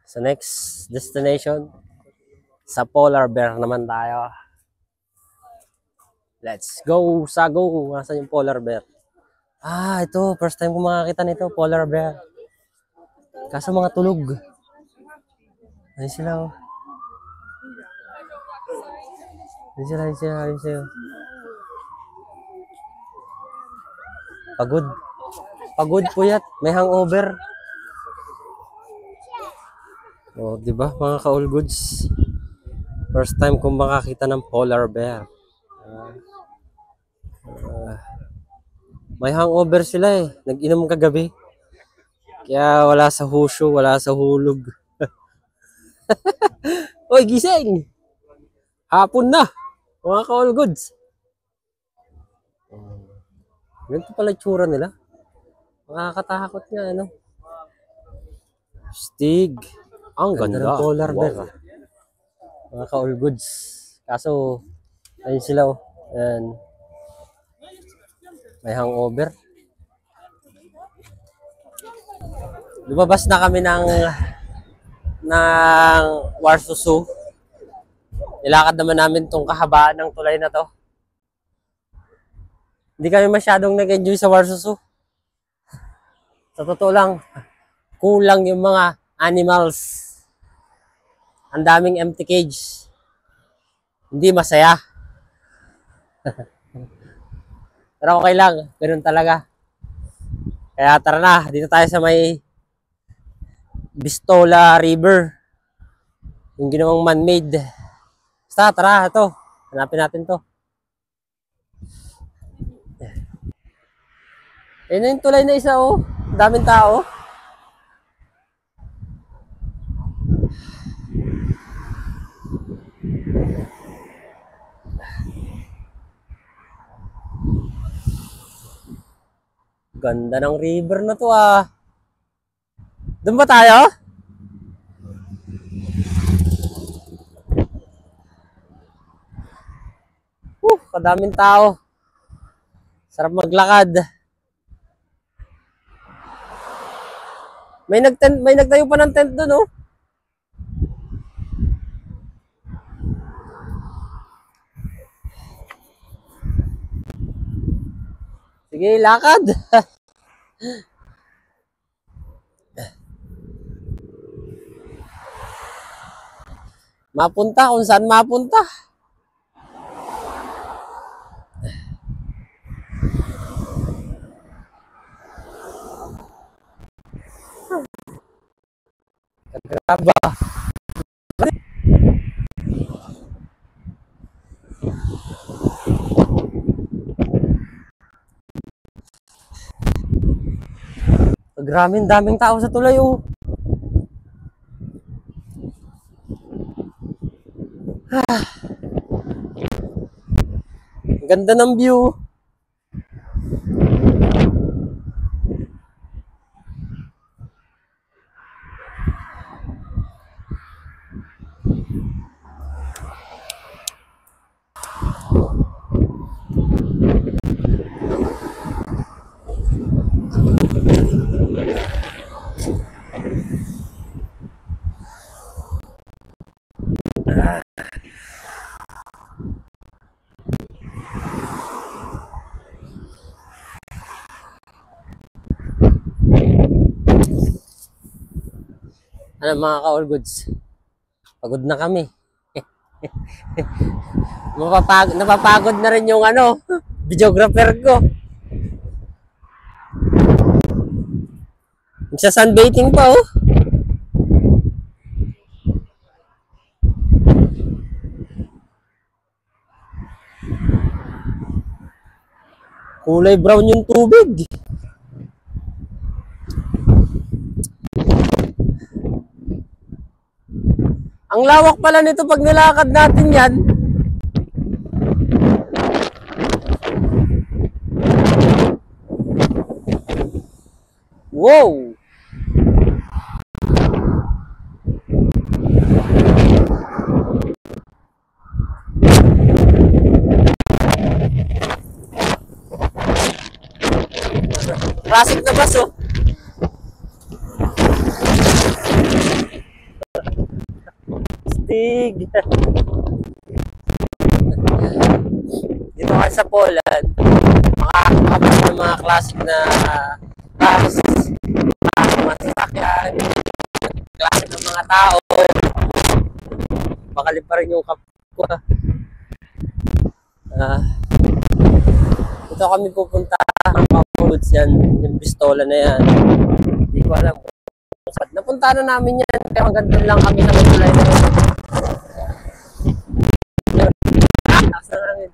Sa next destination, sa Polar Bear naman tayo. Let's go, Sago! Nasaan yung Polar Bear? Ah, ito. First time ko makakita nito, Polar Bear. Kaso mga tulog. Ayun sila, oh. Ayun sila. Pagod. Pagod puyat. May hangover. Oh, di ba mga ka-all goods? First time kong makakita ng Polar Bear. May hangover sila eh. Nag-inom kagabi. Kaya wala sa husyo, wala sa hulog. Hoy, gising! Hapon na! Mga ka-all goods. Ganito pala tsura nila. Makakatakot nga, ano? Stig. Ang ganda ng Polar Bear. Mga ka-all goods. Kaso, ayun sila, oh. Ayan. May hangover. Lumabas na kami ng Warsaw Zoo. Nilakad naman namin tong kahabaan ng tulay na to. Hindi kami masyadong nag-enjoy sa Warsaw Zoo. Sa totoo lang, kulang yung mga animals. Ang daming empty cage. Hindi masaya. Pero okay lang, ganoon talaga. Kaya tara na, dito tayo sa may Bistola River. Yung ginawang man-made. Basta, tara, ito. Hanapin natin to. Ayun na yung tulay na isa, oh. Daming tao. Ganda ng river na to, ah. Doon ba tayo? Kadaming tao. Sarap maglakad. May nagtayo pa ng tent doon, oh. Sige, lakad. Mapunta kung saan mapunta. Kagraba. Daming tao sa tulay, oh. Ganda ng view. Ano mga ka-all goods? Pagod na kami. Napapagod na rin yung videographer ko. Nagsa-sunbathing pa, oh. Kulay brown yung tubig. Ang lawak pala nito pag nilakad natin yan. Wow! Classic na bus, oh. astig. Dito kasi sa Poland, makakapag ng mga classic na cars, mga sasakyan, klase ng mga tao. Makalip pa rin yung kapwa. Dito kami pupunta ang Kapulots yan, yung pistola na yan. Hindi ko alam kung saan. Napunta na namin yan, pero hanggang doon lang kami sa Magulay na yun. Nasa namin.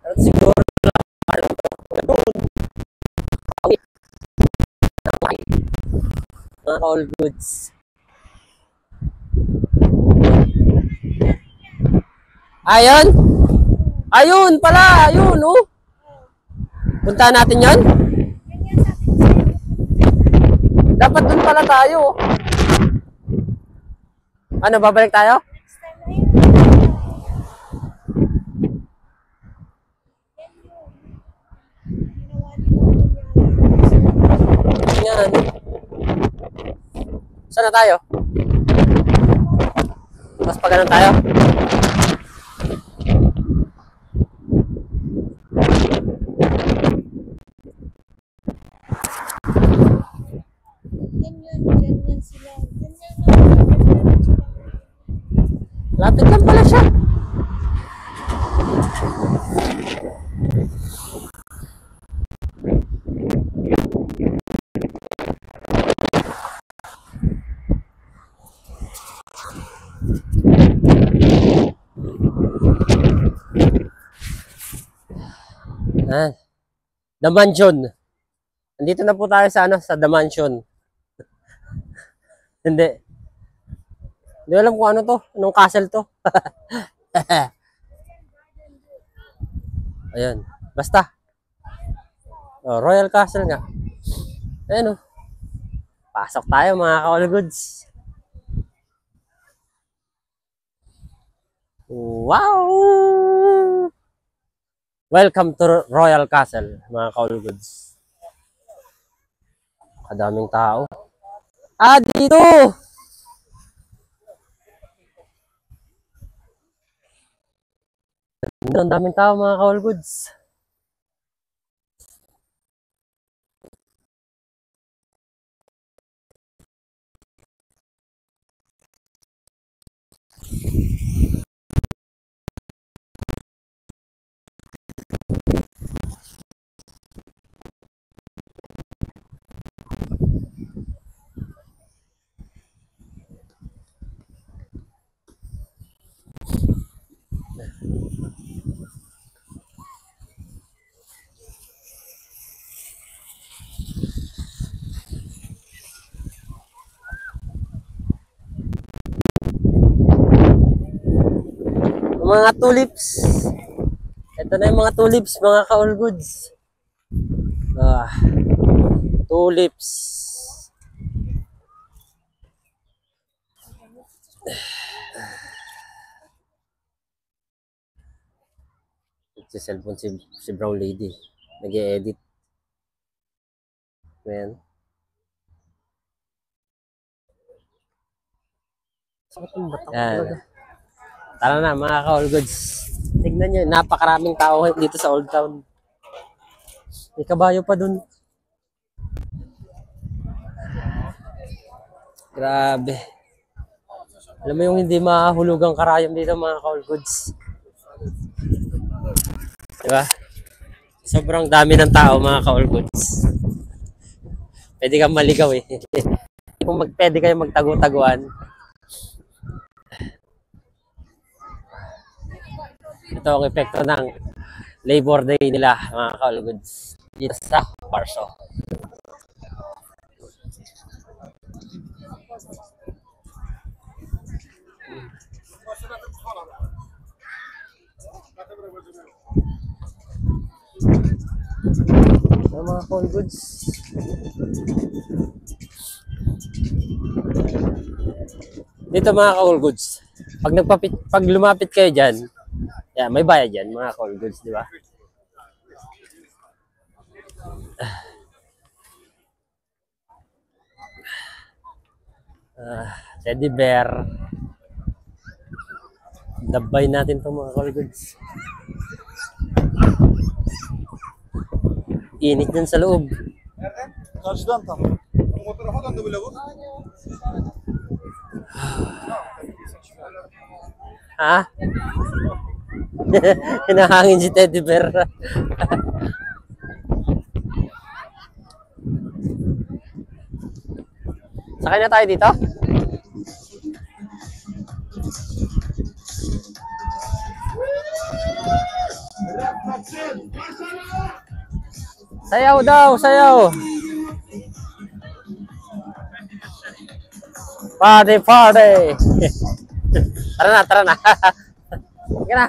At siguro doon. Mga all goods. Ayun! Ayun pala! Ayun, oh! Punta natin yan? Dapat dun pala tayo. Ano, babalik tayo? Yan. Saan na tayo? Mas pa ganun tayo? Lapit lang pala siya. The Mansion. Nandito na po tayo sa sa The Mansion. Hindi. Hindi alam kung ano to. Anong castle to. Ayan. Basta. Oh, Royal Castle nga. Ayan, oh. Pasok tayo mga ka-all goods. Wow! Welcome to Royal Castle, mga ka-all goods. Kadaming tao. Dito! Ang daming tao, mga ka-all goods. Mga tulips. Ito na yung mga tulips, mga ka-all goods. Tulips. Ito sa cellphone si Brown Lady. Nag-e-edit. Ayan. Ayan. Tara na mga ka-all goods. Tignan nyo, napakaraming tao dito sa Old Town. May kabayo pa dun. Grabe. Alam mo yung hindi mahulugang karayom dito mga ka-all goods. Diba? Sobrang dami ng tao mga ka-all goods. Pwede kang maligaw eh. Kung pwede kayo magtago-taguan. Ito ang epekto ng Labor Day nila, mga ka-all goods, dito sa Warsaw. Mga ka-all goods. Dito mga ka-all goods, pag lumapit kayo dyan, yeah, may bayad yan, mga ka-all goods, di ba? Teddy bear. Dabay natin itong mga call goods. Init dyan sa loob. Karşıdan tam. Bu motoru hadi böyle vur. Ha? Hinahangin si Teddy bear. Sakay na tayo dito? Sayaw daw, sayaw. Party, party. Tara na, tara na. Sige na.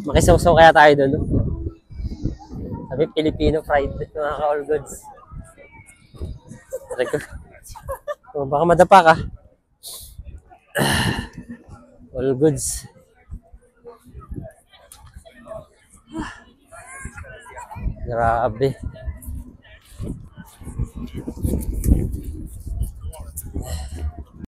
Makisawsaw kaya tayo doon. No? Sabi, Filipino fried, mga ka-all goods. Oh, baka madapa ka. All goods. Grabe.